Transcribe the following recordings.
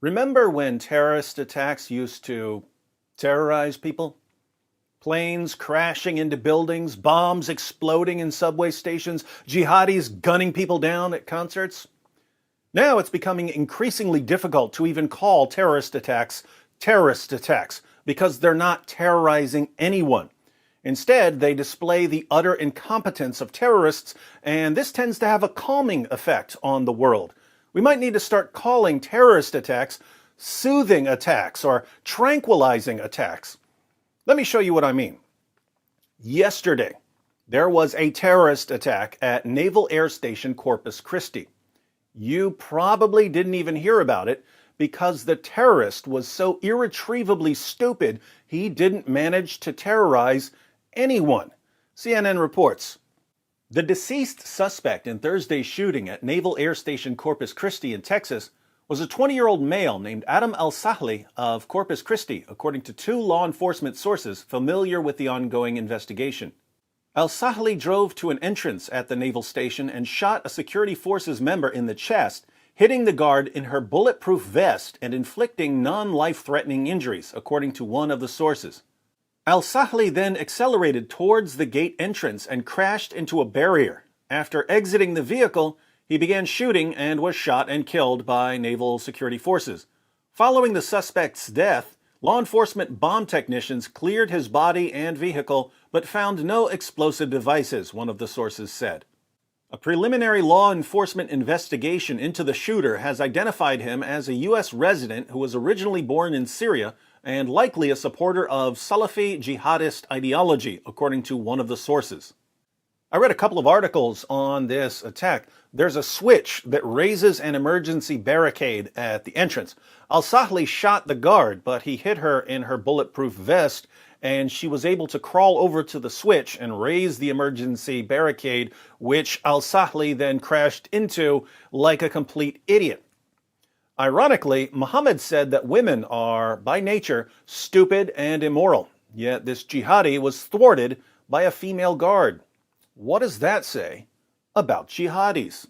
Remember when terrorist attacks used to terrorize people? Planes crashing into buildings, bombs exploding in subway stations, jihadis gunning people down at concerts? Now it's becoming increasingly difficult to even call terrorist attacks because they're not terrorizing anyone. Instead, they display the utter incompetence of terrorists, and this tends to have a calming effect on the world. We might need to start calling terrorist attacks soothing attacks or tranquilizing attacks. Let me show you what I mean. Yesterday, there was a terrorist attack at Naval Air Station Corpus Christi. You probably didn't even hear about it because the terrorist was so irretrievably stupid he didn't manage to terrorize anyone. CNN reports. The deceased suspect in Thursday's shooting at Naval Air Station Corpus Christi in Texas was a 20-year-old male named Adam Al-Sahli of Corpus Christi, according to two law enforcement sources familiar with the ongoing investigation. Al-Sahli drove to an entrance at the naval station and shot a security forces member in the chest, hitting the guard in her bulletproof vest and inflicting non-life-threatening injuries, according to one of the sources. Al-Sahli then accelerated towards the gate entrance and crashed into a barrier. After exiting the vehicle, he began shooting and was shot and killed by naval security forces. Following the suspect's death, law enforcement bomb technicians cleared his body and vehicle but found no explosive devices, one of the sources said. A preliminary law enforcement investigation into the shooter has identified him as a U.S. resident who was originally born in Syria and likely a supporter of Salafi jihadist ideology, according to one of the sources. I read a couple of articles on this attack. There's a switch that raises an emergency barricade at the entrance. Al-Sahli shot the guard, but he hit her in her bulletproof vest, and she was able to crawl over to the switch and raise the emergency barricade, which Al-Sahli then crashed into like a complete idiot. Ironically, Muhammad said that women are, by nature, stupid and immoral, yet this jihadi was thwarted by a female guard. What does that say about jihadis?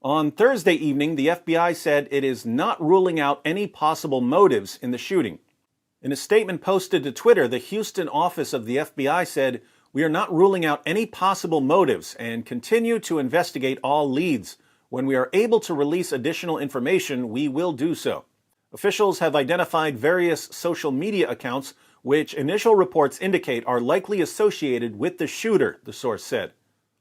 On Thursday evening, the FBI said it is not ruling out any possible motives in the shooting. In a statement posted to Twitter, the Houston office of the FBI said, "We are not ruling out any possible motives and continue to investigate all leads. When we are able to release additional information, we will do so." Officials have identified various social media accounts which initial reports indicate are likely associated with the shooter, the source said.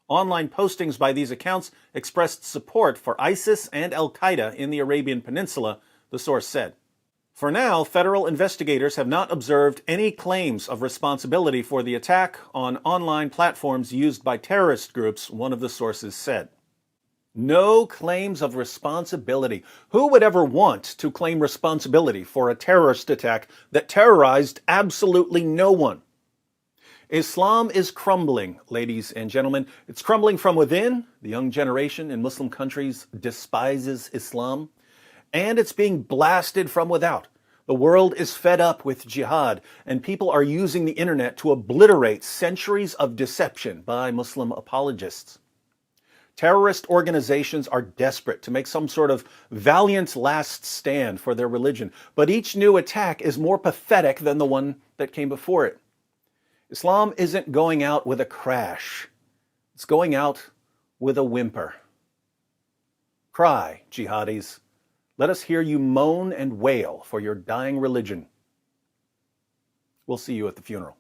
Online postings by these accounts expressed support for ISIS and Al-Qaeda in the Arabian Peninsula, the source said. For now, federal investigators have not observed any claims of responsibility for the attack on online platforms used by terrorist groups, one of the sources said. No claims of responsibility. Who would ever want to claim responsibility for a terrorist attack that terrorized absolutely no one? Islam is crumbling, ladies and gentlemen. It's crumbling from within. The young generation in Muslim countries despises Islam. And it's being blasted from without. The world is fed up with jihad, and people are using the internet to obliterate centuries of deception by Muslim apologists. Terrorist organizations are desperate to make some sort of valiant last stand for their religion, but each new attack is more pathetic than the one that came before it. Islam isn't going out with a crash. It's going out with a whimper. Cry, jihadis. Let us hear you moan and wail for your dying religion. We'll see you at the funeral.